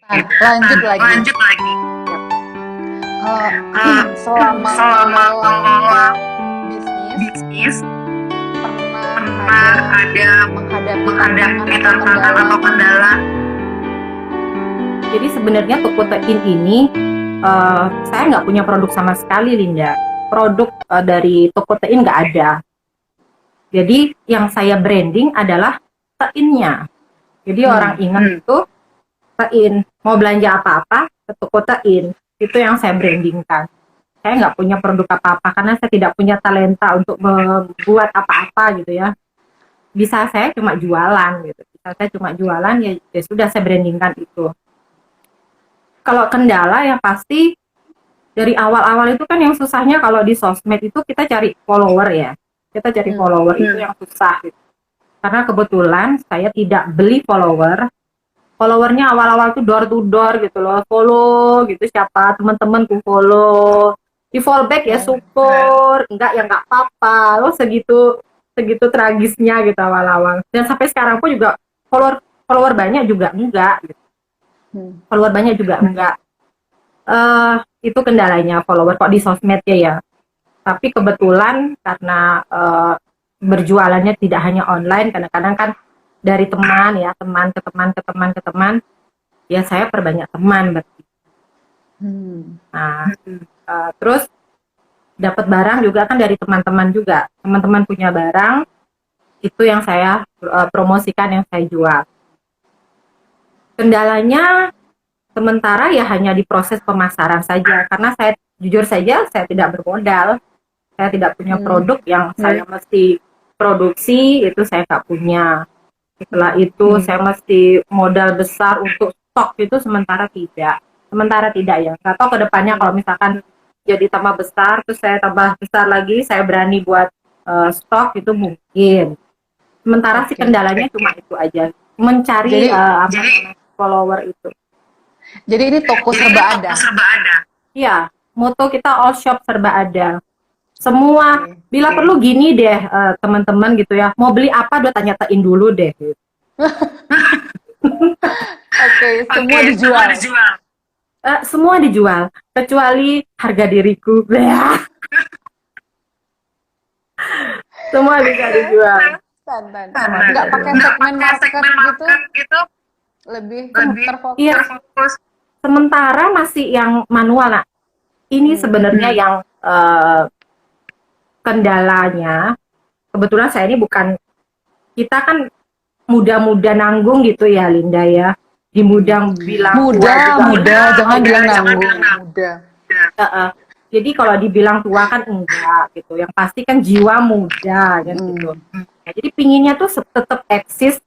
Lanjut lagi. Lanjut lagi. Selama Selama bisnis bisnis pernah ada menghadapi tantangan atau kendala. Jadi sebenarnya Tokotein ini saya nggak punya produk sama sekali, Linda. Produk dari Tokotein nggak ada. Jadi yang saya branding adalah Teinnya. Jadi orang ingat itu Tein. Mau belanja apa-apa ke Tokotein. Itu yang saya brandingkan. Saya nggak punya produk apa-apa karena saya tidak punya talenta untuk membuat apa-apa gitu ya. Bisa saya cuma jualan gitu. Bisa saya cuma jualan ya sudah saya brandingkan itu. Kalau kendala yang pasti dari awal-awal itu kan yang susahnya kalau di sosmed itu kita cari follower ya. Kita cari follower itu yang susah gitu. Karena kebetulan saya tidak beli follower. Followernya awal-awal tuh door to door gitu loh. Follow gitu siapa teman-temanku follow. Di fallback ya syukur, enggak ya enggak apa-apa. Loh segitu tragisnya gitu awal-awal. Dan sampai sekarang pun juga follower banyak juga enggak gitu. Follower banyak juga enggak. Itu kendalanya follower kok di sosmed ya. Tapi kebetulan karena berjualannya tidak hanya online, kadang-kadang kan dari teman ya, teman ke teman, ya saya perbanyak teman berarti. Nah, terus dapat barang juga kan dari teman-teman juga. Teman-teman punya barang, itu yang saya promosikan, yang saya jual. Kendalanya sementara ya hanya di proses pemasaran saja, karena saya jujur saja saya tidak bermodal, saya tidak punya produk yang saya mesti produksi, itu saya nggak punya. Setelah itu saya mesti modal besar untuk stok, itu sementara tidak ya. Nggak tahu ke depannya kalau misalkan jadi tambah besar, terus saya tambah besar lagi, saya berani buat stok itu mungkin. Sementara sih kendalanya cuma itu aja, mencari follower itu. Jadi ini toko serba ada. Iya, moto kita all shop serba ada. Semua, bila perlu gini deh teman-teman gitu ya, mau beli apa udah tanya-tanyain dulu deh. Oke, semua dijual. Semua dijual, kecuali harga diriku. Semua bisa dijual. Nggak pakai segmen market gitu. Lebih terfokus. Iya, sementara masih yang manual. Nah, ini sebenarnya yang kendalanya. Kebetulan saya ini bukan, kita kan muda-muda nanggung gitu ya Linda ya. Di muda bilang muda, jangan bilang nanggung. Muda. Jadi kalau dibilang tua kan enggak gitu. Yang pasti kan jiwa muda kan gitu. Ya, jadi pinginnya tuh tetap eksis,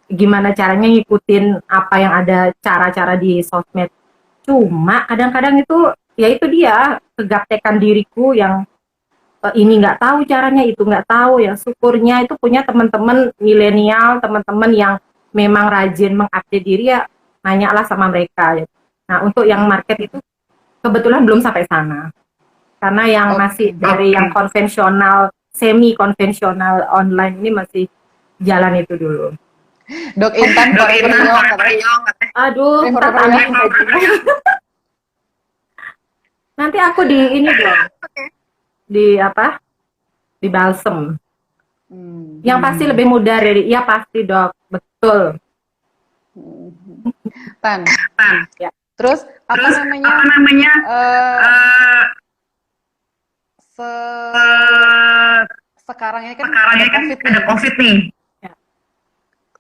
gimana caranya ngikutin apa yang ada cara-cara di sosmed. Cuma kadang-kadang itu ya itu dia kegaptekan diriku yang ini nggak tahu caranya, itu nggak tahu. Yang syukurnya itu punya teman-teman milenial, teman-teman yang memang rajin mengupdate diri ya, nanyalah sama mereka. Nah untuk yang market itu kebetulan belum sampai sana. Karena yang masih dari yang konvensional, semi konvensional online ini masih jalan itu dulu. Dok Intan, aduh, nanti aku di ini dong, di apa? Di balsem. Yang pasti lebih mudah dari, iya pasti dok, betul. Tan. Ya. Terus apa namanya? Sekarang ini kan ada COVID nih. Ya.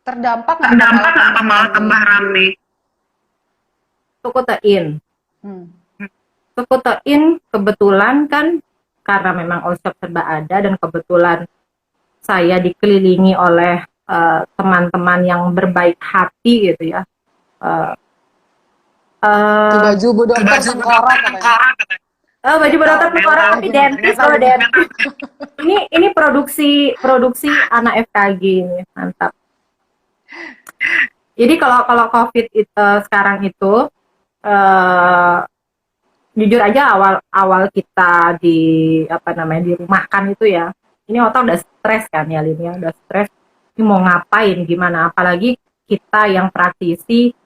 Terdampak apa malah tambah rame? Tokotein kebetulan kan karena memang all shop serba ada, dan kebetulan saya dikelilingi oleh teman-teman yang berbaik hati gitu ya. Baju dokter tengkorak katanya. Baju berdokter tengkorak tapi dentis loh, dentis. Ini produksi anak FKG ini, mantap. Jadi kalau COVID itu sekarang itu jujur aja awal kita dirumahkan itu ya, ini otak udah stres kan ya Lin ya, udah stres. Ini mau ngapain gimana, apalagi kita yang praktisi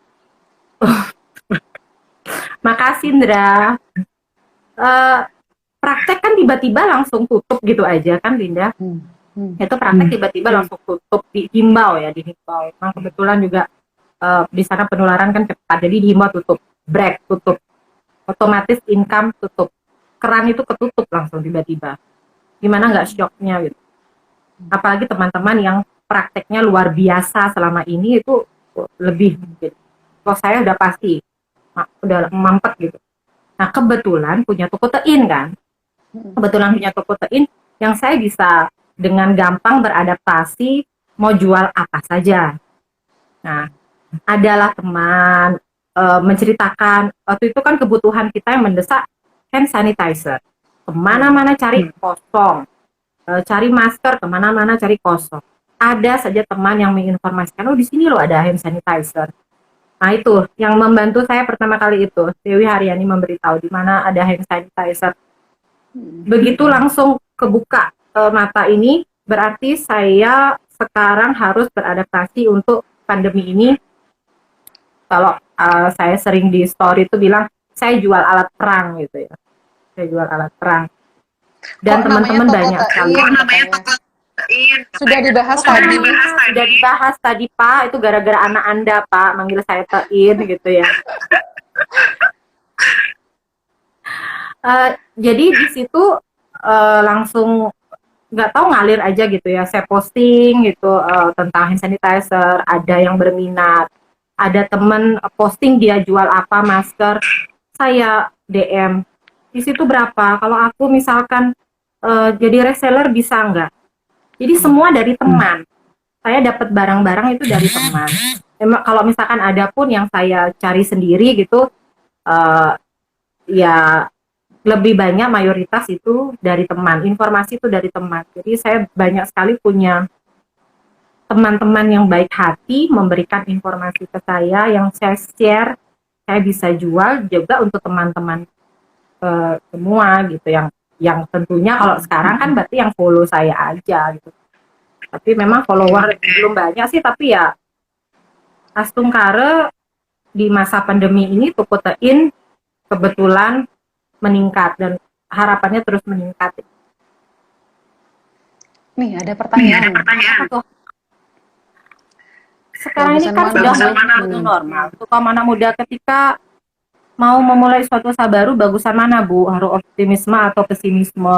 Kak Sindra. Eh, Praktek kan tiba-tiba langsung tutup gitu aja kan, Linda? Itu praktek tiba-tiba langsung tutup, dihimbau ya, dihimbau. Nah, kebetulan juga di sana penularan kan cepat, jadi dihimbau tutup, break tutup, otomatis income tutup, keran itu ketutup langsung tiba-tiba. Gimana nggak shocknya gitu? Apalagi teman-teman yang prakteknya luar biasa selama ini itu lebih mungkin. Kalau saya udah pasti, udah mampet gitu. Nah kebetulan punya toko tein kan, yang saya bisa dengan gampang beradaptasi mau jual apa saja. Nah, adalah teman menceritakan waktu itu kan kebutuhan kita yang mendesak hand sanitizer. Kemana-mana cari kosong, cari masker kemana-mana cari kosong. Ada saja teman yang menginformasikan, oh di sini loh ada hand sanitizer. Nah itu yang membantu saya pertama kali itu, Dewi Haryani memberitahu di mana ada hand sanitizer. Begitu langsung kebuka mata ini, berarti saya sekarang harus beradaptasi untuk pandemi ini. Kalau saya sering di story itu bilang, saya jual alat perang gitu ya. Saya jual alat perang. Dan teman-teman banyak sekali. Sudah dibahas tadi. Sudah dibahas tadi Pak, itu gara-gara anak Anda Pak, manggil saya Tein gitu ya. Jadi di situ langsung nggak tahu ngalir aja gitu ya, saya posting gitu tentang hand sanitizer, ada yang berminat, ada temen posting dia jual apa masker, saya DM di situ berapa, kalau aku misalkan jadi reseller bisa nggak, jadi semua dari teman, saya dapat barang-barang itu dari teman. Emang kalau misalkan ada pun yang saya cari sendiri gitu, ya lebih banyak mayoritas itu dari teman, informasi itu dari teman. Jadi saya banyak sekali punya teman-teman yang baik hati memberikan informasi ke saya, yang saya share, saya bisa jual juga untuk teman-teman semua gitu, yang tentunya kalau sekarang kan berarti yang follow saya aja gitu. Tapi memang follower belum banyak sih, tapi ya Astungkare di masa pandemi ini toko tein kebetulan meningkat dan harapannya terus meningkat. Nih ada pertanyaan. Sekarang ini kan sudah normal. Untuk kaum anak muda ketika mau memulai suatu usaha baru, bagusan mana Bu? Harus optimisme atau pesimisme?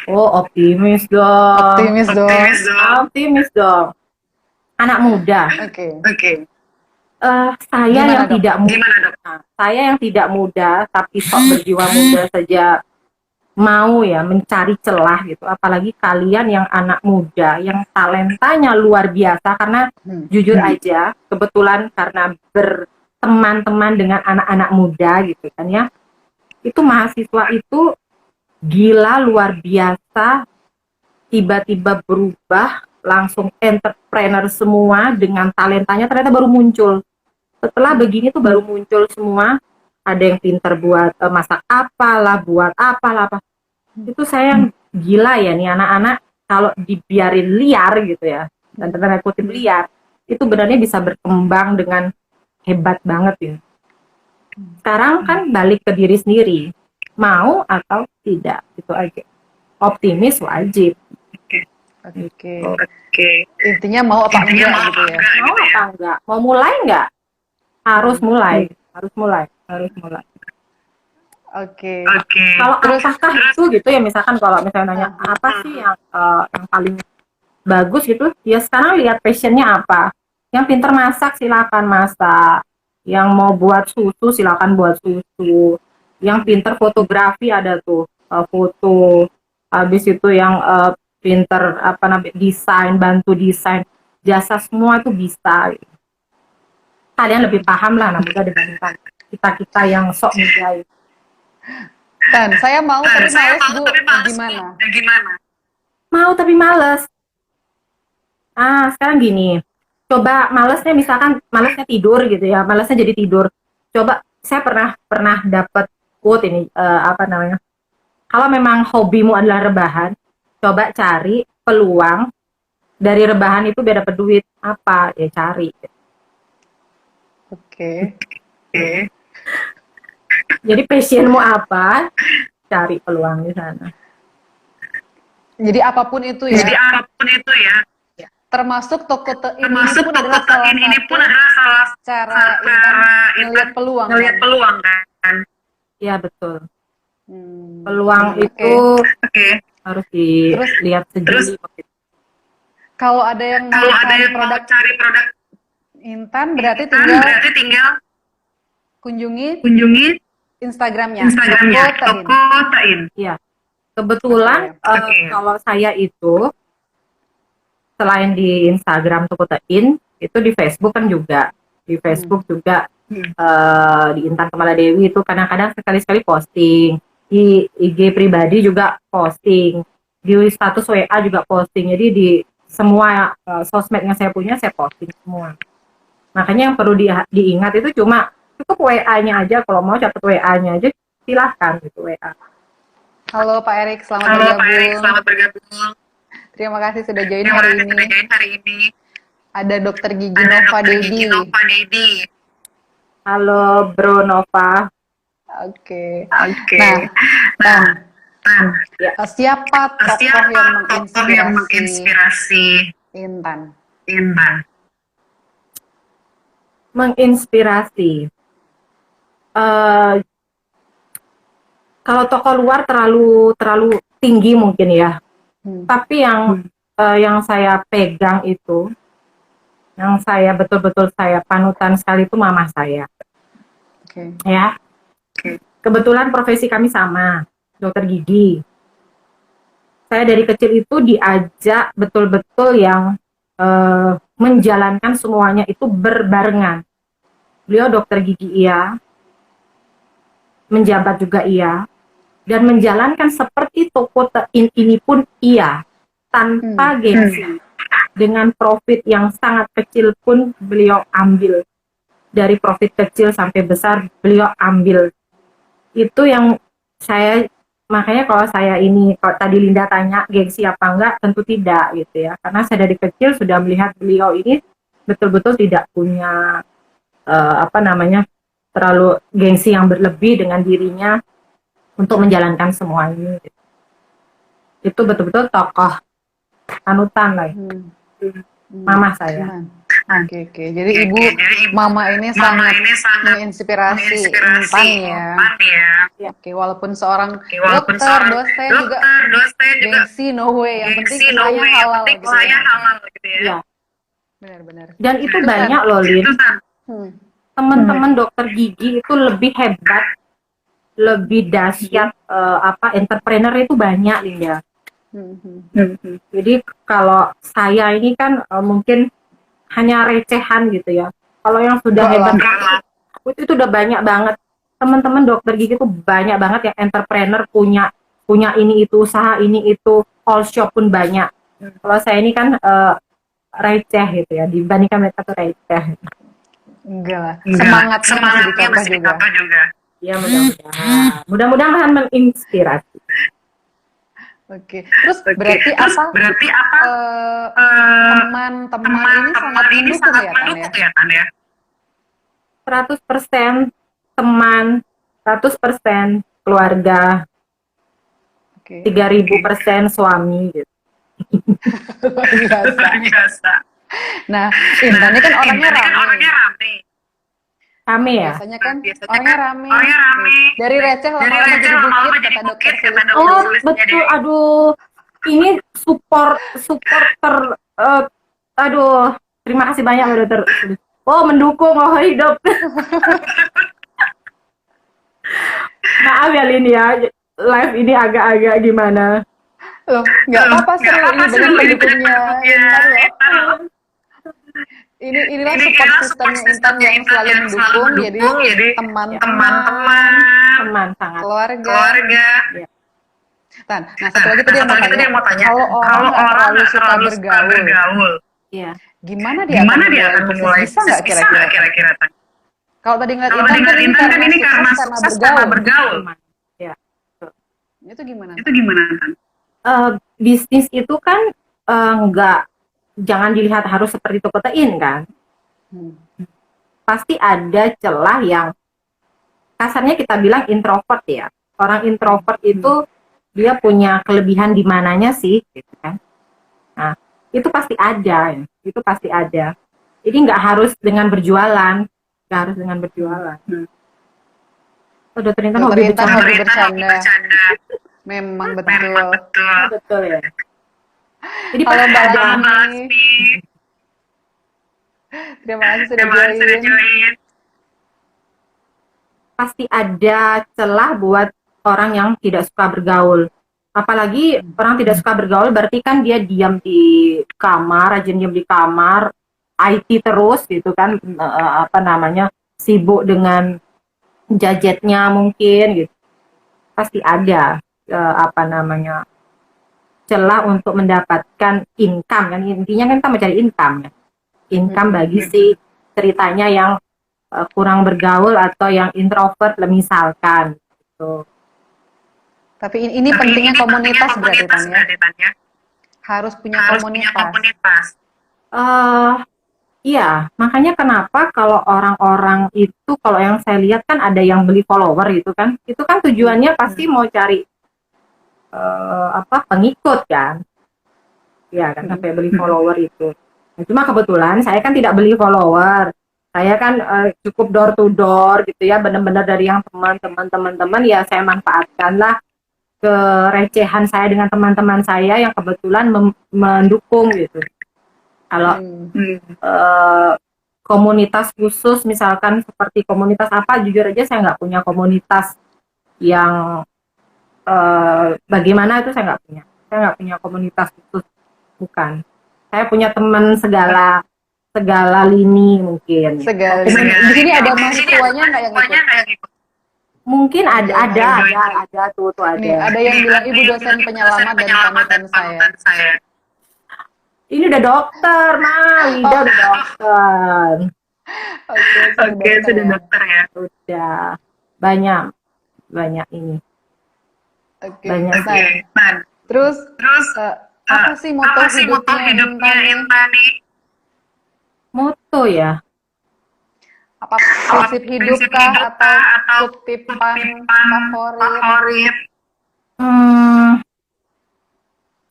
Oh optimis dong. Optimis dong. Anak muda. Oke. Saya yang tidak muda. Saya yang tidak muda tapi sok berjiwa muda saja mau ya mencari celah gitu, apalagi kalian yang anak muda yang talentanya luar biasa, karena jujur aja kebetulan karena berteman-teman dengan anak-anak muda gitu kan ya, itu mahasiswa itu gila luar biasa, tiba-tiba berubah langsung entrepreneur semua dengan talentanya ternyata baru muncul. Setelah begini tuh baru muncul semua, ada yang pinter buat masak apalah, buat apalah. Itu saya yang gila ya nih anak-anak kalau dibiarin liar gitu ya, dan tanda kutip liar, itu benar-benar bisa berkembang dengan hebat banget ya. Sekarang kan balik ke diri sendiri, mau atau tidak, itu aja. Optimis wajib. Oke. Intinya mau apa enggak gitu ya. Mau apa enggak? Mau mulai enggak? Harus mulai. Oke. Kalau apakah itu gitu ya, misalkan kalau misalnya nanya apa sih yang paling bagus gitu, ya sekarang lihat passionnya apa. Yang pinter masak silakan masak, yang mau buat susu silakan buat susu, yang pinter fotografi ada tuh foto, habis itu yang pinter desain, bantu desain, jasa semua itu bisa. Kalian lebih paham lah anak muda dibandingkan kita yang sok muda. Tan, saya mau tapi males Bu, gimana? Mau tapi males. Sekarang gini, coba malesnya misalkan malesnya tidur gitu ya, malesnya jadi tidur. Coba saya pernah dapat quote ini, kalau memang hobimu adalah rebahan, coba cari peluang dari rebahan itu biar dapat duit, apa ya cari. Oke. Jadi passionmu apa? Cari peluang di sana. Jadi apapun itu ya. Jadi apapun itu ya. Termasuk Tokotein Termasuk Tokotein ini pun adalah salah cara ngelihat peluang. ngelihat peluang kan. Iya betul. Peluang itu harus dilihat sejeli. Kalau ada yang mau cari produk Intan, berarti tinggal kunjungi Instagramnya Tokotein. Iya. Kebetulan kalau saya itu selain di Instagram Tokotein, itu di Facebook kan juga. Di Facebook juga di Intan Kamaladewi itu kadang-kadang sekali-sekali posting. Di IG pribadi juga posting. Di status WA juga posting. Jadi di semua sosmed yang saya punya saya posting semua. Makanya yang perlu diingat itu cuma cukup WA-nya aja. Kalau mau catat WA-nya aja silahkan gitu WA. Halo Pak Erik, selamat bergabung. Terima kasih sudah join hari ini. Ada Dokter Gigi Nova Dedi. Halo Bro Nova. Oke. Nah, siapa tokoh yang menginspirasi Intan? Menginspirasi. Kalau tokoh luar terlalu tinggi mungkin ya. Tapi yang saya pegang itu, yang saya betul-betul saya panutan sekali itu mama saya. Ya. Kebetulan profesi kami sama, dokter gigi. Saya dari kecil itu diajak betul-betul yang menjalankan semuanya itu berbarengan. Beliau dokter gigi iya, menjabat juga iya, dan menjalankan seperti Tokotein ini pun iya, tanpa gengsi. Dengan profit yang sangat kecil pun beliau ambil. Dari profit kecil sampai besar beliau ambil. Itu yang saya, makanya kalau tadi Linda tanya gengsi apa enggak, tentu tidak gitu ya. Karena saya dari kecil sudah melihat beliau ini betul-betul tidak punya terlalu gengsi yang berlebih dengan dirinya untuk menjalankan semua ini. Itu betul-betul tokoh panutan lah. Mama saya. Oke. Jadi ibu mama ini sangat menginspirasi Intan ya. Oke, walaupun seorang dokter, dosen juga gengsi no way. Yang penting usahanya halal gitu ya. Iya. Benar-benar. Dan itu banyak loh, Lin. Teman-teman dokter gigi itu lebih hebat, lebih dahsyat, entrepreneur itu banyak, Linda. Jadi kalau saya ini kan mungkin hanya recehan gitu ya. Kalau yang sudah hebat itu udah banyak banget. Teman-teman dokter gigi itu banyak banget yang entrepreneur, punya ini itu usaha ini itu, all shop pun banyak. Kalau saya ini kan receh gitu ya, dibandingkan mereka tuh receh. Enggak lah. Semangatnya masih dicontoh juga. Ya mudah-mudahan menginspirasi. Oke. Terus berarti apa? Teman-teman ini sangat mendukung ya, Tan ya? 100% teman, 100% keluarga, 3000% suami gitu. Luar biasa. Nah, Intan ini kan orangnya rame. Rame ya? Biasanya kan orangnya rame. Dari receh lama-lama jadi bukit, kata dokter. Oh, betul. Aduh, ini supporter. Aduh, terima kasih banyak ya dokter. Oh, mendukung hidup. Maaf ya Lin ya, live ini agak-agak gimana. Loh, nggak apa-apa, seru ini pendukungnya Intan loh. Inilah support systemnya Intan yang selalu mendukung, jadi teman-teman, sangat keluarga. Ya. Tan, nah satu lagi tadi yang mau tanya, kalau orang terlalu suka bergaul, gimana dia akan memulai bisnis? Bisa nggak kira-kira? Kalau tadi ngeliat Intan kan ini karena sukses karena bergaul. Ya. Itu gimana? Tan? Bisnis itu kan jangan dilihat harus seperti Tokotein kan. Pasti ada celah yang kasarnya kita bilang introvert ya. Orang introvert itu dia punya kelebihan di mananya sih, gitu kan. Nah, itu pasti ada, ya. Itu pasti ada. Jadi nggak harus dengan berjualan, nggak harus dengan berjualan. Oh, Dokter Intan hobi bercanda. Memang betul. Betul ya. Jadi Halo Mbak Halo, Mbak Lasmi. Lasmi. Terima kasih sudah Terima kasih sudah join. join. pasti ada celah buat orang yang tidak suka bergaul. Apalagi orang tidak suka bergaul berarti kan dia diam di kamar, rajin diam di kamar, IT terus gitu kan, apa namanya, sibuk dengan gadgetnya mungkin gitu. Pasti ada apa namanya, celah untuk mendapatkan income kan, intinya kan kita mencari income ya. Income bagi si ceritanya yang kurang bergaul atau yang introvert misalkan gitu. Tapi ini pentingnya komunitas berarti Tan ya. Harus punya komunitas. Iya, makanya kenapa kalau orang-orang itu, kalau yang saya lihat kan ada yang beli follower itu kan tujuannya pasti mau cari pengikut kan, ya kan, sampai beli follower itu. Nah, cuma kebetulan saya kan tidak beli follower, saya kan cukup door to door gitu ya, benar-benar dari yang teman-teman ya saya manfaatkan lah kerecehan saya dengan teman-teman saya yang kebetulan mendukung gitu. Kalau komunitas khusus misalkan seperti komunitas apa, jujur aja saya nggak punya komunitas yang bagaimana itu, saya nggak punya komunitas khusus, bukan. Saya punya teman segala lini mungkin. Segala. Di sini ada mahasiswanya nggak yang ikut? Mungkin ada tuh ada. Nih, ada yang bilang ibu dosen penyelamat dan panutan saya. Ini udah dokter, Wida udah dokter. Oke, sudah dokter ya. Udah banyak ini. Oke. Banyak. Nah, Terus apa sih moto hidupnya Intan nih? Moto ya. Apa prinsip hidup kah atau kutipan favorit?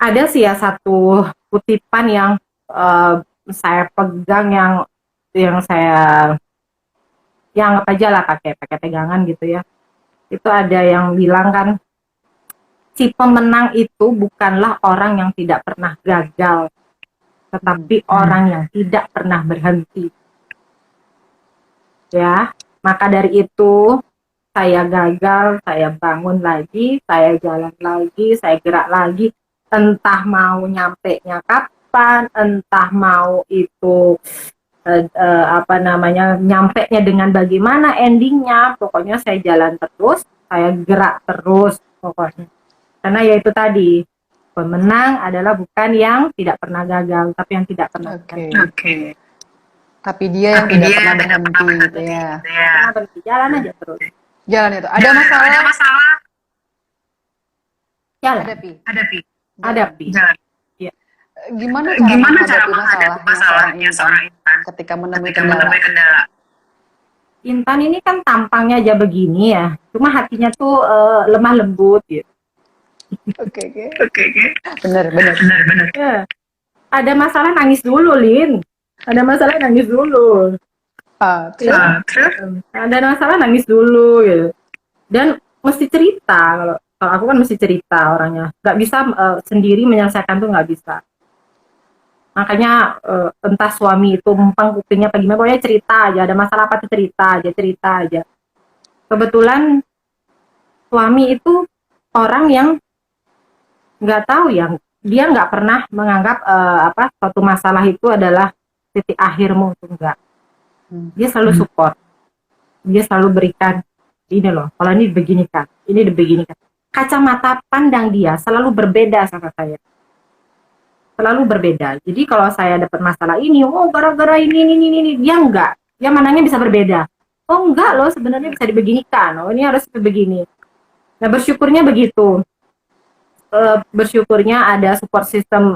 Ada sih ya satu kutipan yang saya pegang, yang saya anggap aja lah pakai pegangan gitu ya. Itu ada yang bilang kan, si pemenang itu bukanlah orang yang tidak pernah gagal, tetapi orang yang tidak pernah berhenti. Ya, maka dari itu saya gagal, saya bangun lagi, saya jalan lagi, saya gerak lagi, entah mau nyampe-nya kapan, entah mau itu nyampe-nya dengan bagaimana endingnya, pokoknya saya jalan terus, saya gerak terus pokoknya. Karena ya itu tadi, pemenang adalah bukan yang tidak pernah gagal, tapi yang tidak pernah Oke. Tapi dia yang tidak pernah berhenti gitu ya. Pernah berhenti, jalan aja terus. Jalan itu. Ada masalah? Jalan. Hadapi. Jalan. Ya. Gimana cara menghadapi masalahnya seorang Intan ketika menemui kendala? Intan ini kan tampangnya aja begini ya, cuma hatinya tuh lemah lembut gitu. Oke. Benar. Ya. Ada masalah nangis dulu, Lin. Ada masalah nangis dulu. Terus? Ada masalah nangis dulu gitu. Dan mesti cerita, kalau aku kan mesti cerita orangnya. Nggak bisa sendiri menyelesaikan tuh, nggak bisa. Makanya entah suami itu mumpang kupingnya apa gimana, pokoknya cerita aja. Ada masalah apa tuh cerita aja. Kebetulan suami itu orang yang nggak tahu ya, dia nggak pernah menganggap suatu masalah itu adalah titik akhirmu, itu enggak. Dia selalu support, dia selalu berikan ini loh, kalau ini beginikan, ini beginikan. Kacamata pandang dia selalu berbeda sama saya, selalu berbeda. Jadi kalau saya dapat masalah ini, gara-gara ini, dia enggak, dia mananya bisa berbeda. Oh enggak loh, sebenarnya bisa dibeginikan, oh ini harus begini. Nah bersyukurnya begitu. Bersyukurnya ada support system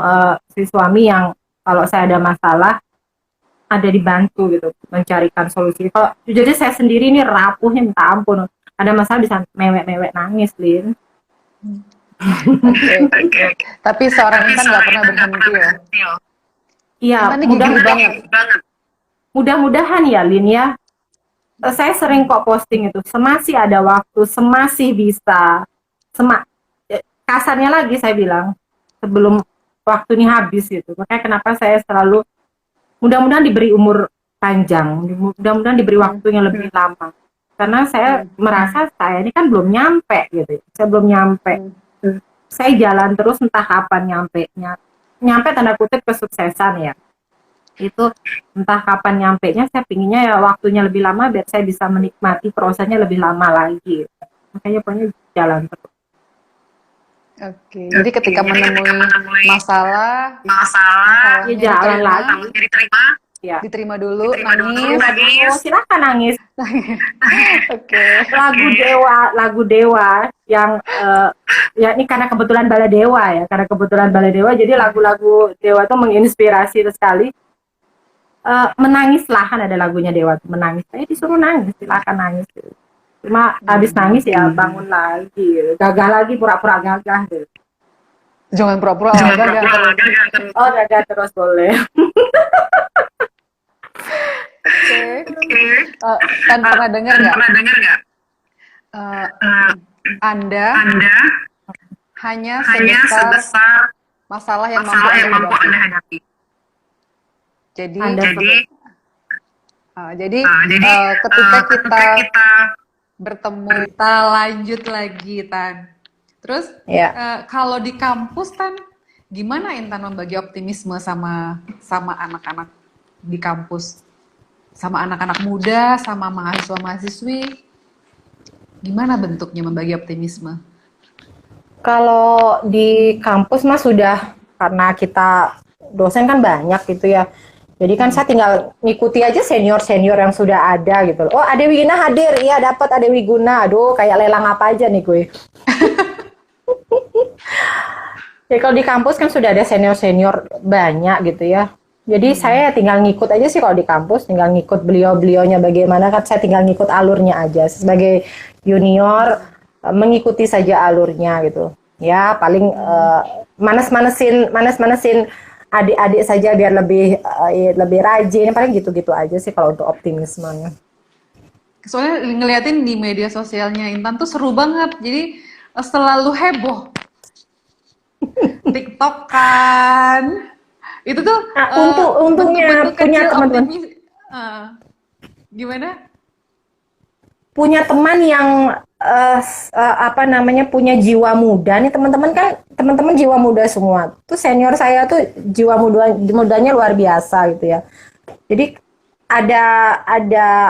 si suami yang kalau saya ada masalah ada dibantu gitu mencarikan solusi. Kalau jadi saya sendiri ini rapuhnya minta ampun. ada masalah bisa mewek-mewek nangis, Lin. Oke. Tapi seorang Intan nggak pernah berhenti ya. Iya, Intan ini gigih banget. mudah-mudahan ya, Lin ya. Saya sering kok posting itu, semasih ada waktu, semasih bisa, kasarnya lagi saya bilang, sebelum waktu ini habis gitu. Makanya kenapa saya selalu, mudah-mudahan diberi umur panjang, mudah-mudahan diberi waktu yang lebih lama. Karena saya merasa saya ini kan belum nyampe gitu, saya belum nyampe. Saya jalan terus entah kapan nyampe tanda kutip kesuksesan ya. Itu entah kapan nyampenya, saya pinginnya ya waktunya lebih lama biar saya bisa menikmati prosesnya lebih lama lagi. Makanya pokoknya jalan terus. Oke. Jadi ketika menemui masalah Ya jalan lagi. Ya. Diterima dulu, nangis. Silakan nangis. Oke. Lagu Dewa yang ya ini karena kebetulan Balai Dewa jadi lagu-lagu Dewa itu menginspirasi sekali. Menangislah, kan ada lagunya Dewa tuh, menangis. Saya disuruh nangis, silakan nangis. Cuma habis nangis ya bangun lagi, gagah lagi, pura-pura gagah. Jangan pura-pura gagah terus. Oh, gagah terus boleh. Oke. Kan pernah dengar nggak? Anda hanya sebesar masalah yang mampu Anda hadapi. Jadi ketika kita bertemu, kita lanjut lagi, Tan. Terus kalau di kampus, Tan, gimana Intan membagi optimisme sama anak-anak di kampus, sama anak-anak muda, sama mahasiswa-mahasiswi? Gimana bentuknya membagi optimisme? Kalau di kampus mah sudah, karena kita dosen kan banyak gitu ya. Jadi kan saya tinggal ngikuti aja senior-senior yang sudah ada gitu. Oh, Ade Wiguna hadir, iya dapat Ade Wiguna. Aduh, kayak lelang apa aja nih gue. Jadi kalau di kampus kan sudah ada senior-senior banyak gitu ya. Jadi saya tinggal ngikut aja sih kalau di kampus, tinggal ngikut beliau-beliaunya bagaimana, kan saya tinggal ngikut alurnya aja. Sebagai junior mengikuti saja alurnya gitu. Ya, paling manas-manasin adik-adik saja biar lebih rajin, paling gitu-gitu aja sih kalau untuk optimismenya. Soalnya ngeliatin di media sosialnya Intan tuh seru banget, jadi selalu heboh. TikTok kan, itu tuh untungnya punya teman-teman. Gimana? Punya teman yang punya jiwa muda nih, teman-teman jiwa muda semua. Tuh senior saya tuh jiwa mudanya luar biasa gitu ya. Jadi ada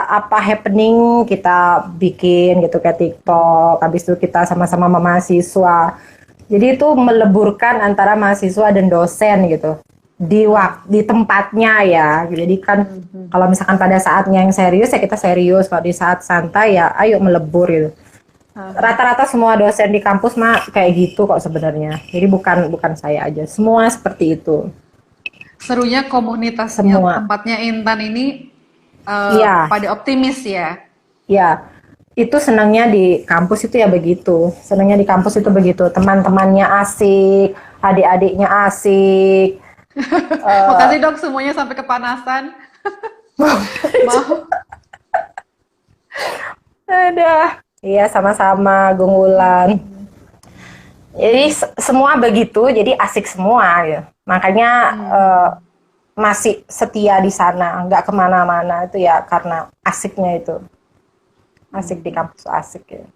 apa happening kita bikin gitu kayak TikTok, habis itu kita sama-sama mahasiswa. Jadi itu meleburkan antara mahasiswa dan dosen gitu. Di tempatnya ya. Jadi kan kalau misalkan pada saatnya yang serius ya kita serius, kalau di saat santai ya ayo melebur gitu. Rata-rata semua dosen di kampus mah kayak gitu kok sebenarnya. Jadi bukan saya aja, semua seperti itu. Serunya komunitasnya tempatnya Intan ini pada optimis ya. Ya, itu senangnya di kampus itu ya begitu. Senangnya di kampus itu begitu. Teman-temannya asik, adik-adiknya asik. Makasih dok, semuanya sampai kepanasan. Mau. Ada. Iya, sama-sama Gunggulan. Jadi semua begitu, jadi asik semua ya. Makanya masih setia di sana, nggak kemana-mana itu ya karena asiknya itu. Asik di kampus, asik ya.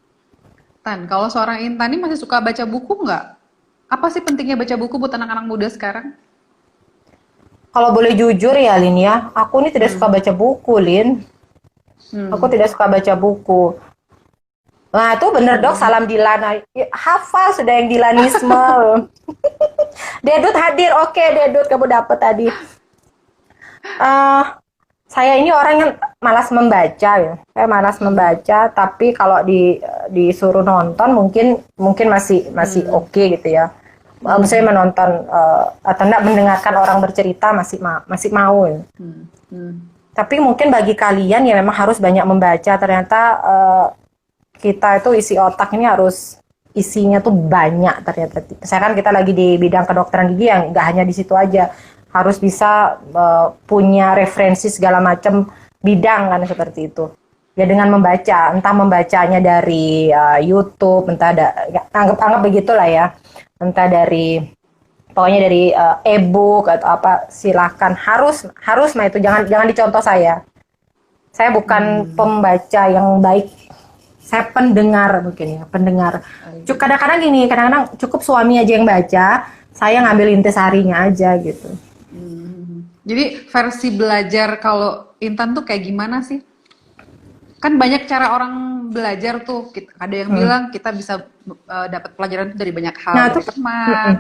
Tan, kalau seorang Intan ini masih suka baca buku nggak? Apa sih pentingnya baca buku buat anak-anak muda sekarang? Kalau boleh jujur ya Lin ya, aku ini tidak suka baca buku, Lin. Aku tidak suka baca buku. Nah itu bener dok, salam Dilan. Hafal sudah yang Dilanisme. Dedut hadir, oke Dedut kamu dapat tadi. Saya ini orang yang malas membaca ya. Saya malas membaca, tapi kalau disuruh nonton mungkin masih oke gitu ya. Saya menonton atau enggak mendengarkan orang bercerita masih mau ya. Tapi mungkin bagi kalian ya memang harus banyak membaca. Ternyata kita itu isi otak ini harus isinya tuh banyak ternyata. Misalkan kita lagi di bidang kedokteran gigi yang nggak hanya di situ aja, harus bisa punya referensi segala macam bidang kan seperti itu. Ya dengan membaca, entah membacanya dari YouTube, entah anggap begitulah ya, entah dari pokoknya dari e-book atau apa, silahkan harus mah itu jangan dicontoh saya. Saya bukan pembaca yang baik. Saya pendengar mungkin ya, pendengar. Kadang-kadang gini, kadang-kadang cukup suami aja yang baca, saya ngambil intisarinya aja gitu. Jadi versi belajar kalau Intan tuh kayak gimana sih? Kan banyak cara orang belajar tuh. Ada yang bilang kita bisa dapat pelajaran itu dari banyak hal, dari teman.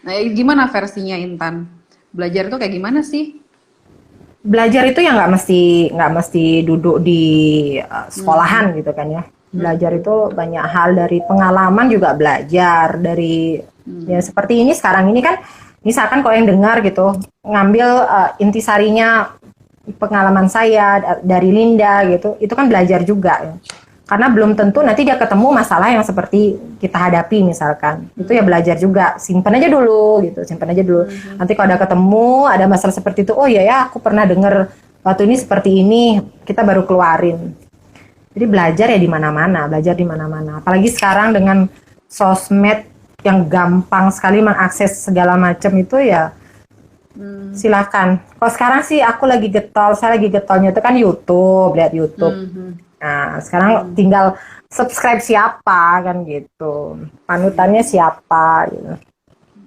Nah, gimana versinya Intan? Belajar tuh kayak gimana sih? Belajar itu ya nggak mesti duduk di sekolahan gitu kan ya. Belajar itu banyak hal, dari pengalaman juga belajar, dari ya seperti ini sekarang ini kan, misalkan kalau yang dengar gitu ngambil intisarinya pengalaman saya dari Linda gitu, itu kan belajar juga ya. Karena belum tentu nanti dia ketemu masalah yang seperti kita hadapi misalkan. Itu ya belajar juga, simpan aja dulu gitu, simpan aja dulu. Nanti kalau ada ketemu, ada masalah seperti itu, oh iya ya aku pernah dengar waktu ini seperti ini, kita baru keluarin. Jadi belajar ya di mana-mana, belajar di mana-mana. Apalagi sekarang dengan sosmed yang gampang sekali mengakses segala macam itu ya, silakan. Kalau sekarang sih saya lagi getolnya itu kan YouTube, lihat YouTube. Nah, sekarang tinggal subscribe siapa kan gitu. Panutannya siapa gitu.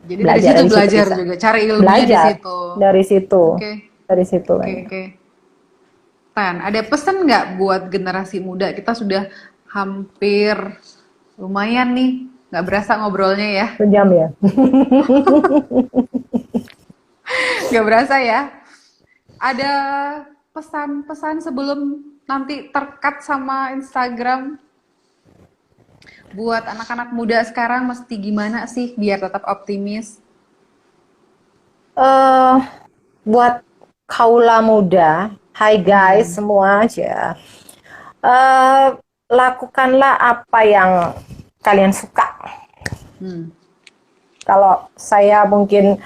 Jadi dari situ belajar juga, cari ilmunya di situ. Dari situ. Dari situ. Oke. Tan, ada pesan nggak buat generasi muda? Kita sudah hampir lumayan nih, nggak berasa ngobrolnya ya. Sejam ya. Nggak berasa ya. Ada pesan-pesan sebelum nanti terkat sama Instagram buat anak-anak muda sekarang, mesti gimana sih biar tetap optimis? Buat kaula muda, hai guys semua aja, lakukanlah apa yang kalian suka. Kalau saya mungkin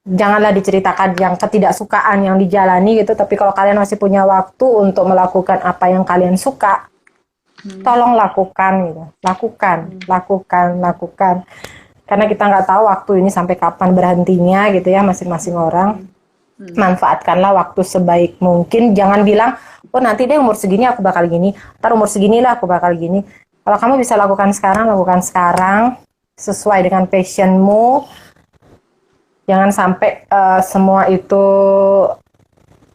janganlah diceritakan yang ketidaksukaan yang dijalani gitu, tapi kalau kalian masih punya waktu untuk melakukan apa yang kalian suka, tolong lakukan gitu. Lakukan. Karena kita nggak tahu waktu ini sampai kapan berhentinya gitu ya, masing-masing orang. Manfaatkanlah waktu sebaik mungkin. Jangan bilang, oh nanti deh umur segini aku bakal gini, ntar umur segini lah aku bakal gini. Kalau kamu bisa lakukan sekarang, sesuai dengan passionmu. Jangan sampai semua itu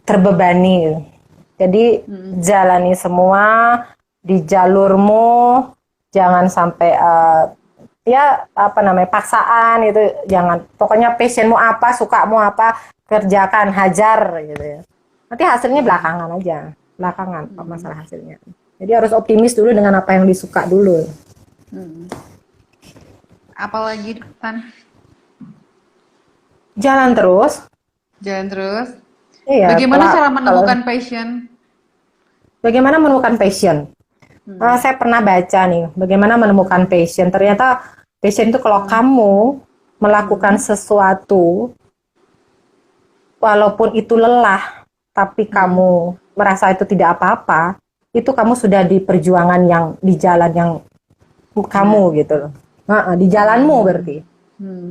terbebani. Jadi jalani semua di jalurmu, jangan sampai paksaan gitu. Jangan, pokoknya passionmu apa, sukamu apa, kerjakan, hajar gitu ya. Nanti hasilnya belakangan masalah hasilnya. Jadi harus optimis dulu dengan apa yang disuka dulu. Apalagi Tan? Jalan terus. Iya. Bagaimana cara menemukan passion? Bagaimana menemukan passion? Saya pernah baca nih, bagaimana menemukan passion. Ternyata passion itu kalau kamu melakukan sesuatu, walaupun itu lelah, tapi kamu merasa itu tidak apa-apa, itu kamu sudah di perjuangan yang di jalan yang kamu gitu loh. Di jalanmu berarti.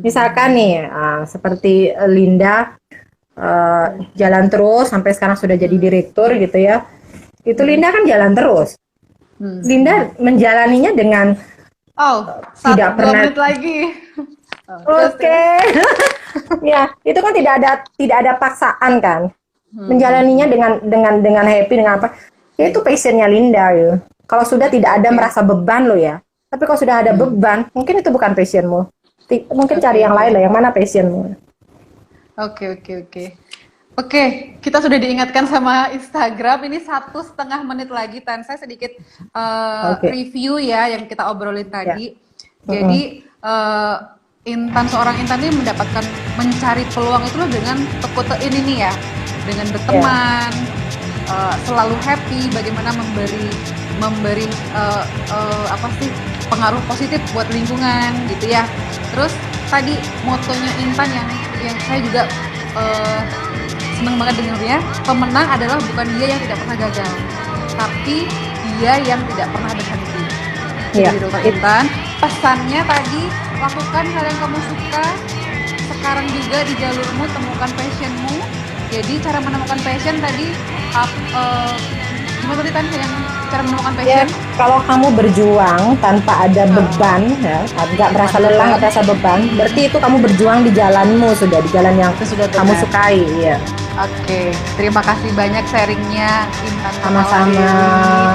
Misalkan nih, seperti Linda jalan terus sampai sekarang sudah jadi direktur gitu ya. Itu Linda kan jalan terus. Linda menjalaninya dengan tidak pernah. 2 menit lagi. Oke. Ya, itu kan tidak ada paksaan kan. Menjalaninya dengan happy, dengan apa? Ya, itu passionnya Linda ya. Kalau sudah tidak ada merasa beban lo ya. Tapi kalau sudah ada beban, mungkin itu bukan passionmu. Mungkin cari yang lain lah, yang mana passionmu. Oke, kita sudah diingatkan sama Instagram, ini 1,5 menit lagi, Tan. Saya sedikit review ya yang kita obrolin tadi. Jadi seorang Intan ini mencari peluang itu loh dengan Toko Tein ini ya, dengan berteman, selalu happy, bagaimana memberi pengaruh positif buat lingkungan gitu ya. Terus tadi motonya Intan yang saya juga seneng banget dengarnya, pemenang adalah bukan dia yang tidak pernah gagal, tapi dia yang tidak pernah berhenti. Iya. Jadi Dokter Intan, pesannya tadi, lakukan hal yang kamu suka, sekarang juga di jalurmu temukan passionmu. Jadi cara menemukan passion tadi, gimana tadi Tan yang cara menemukan passion? Ya, kalau kamu berjuang tanpa ada beban, ya, nggak merasa lelah, nggak merasa beban, berarti itu kamu berjuang di jalanmu, sudah di jalan yang Sudah kamu benar. sukai. Ya. Oke, terima kasih banyak sharingnya Intan. Sama-sama.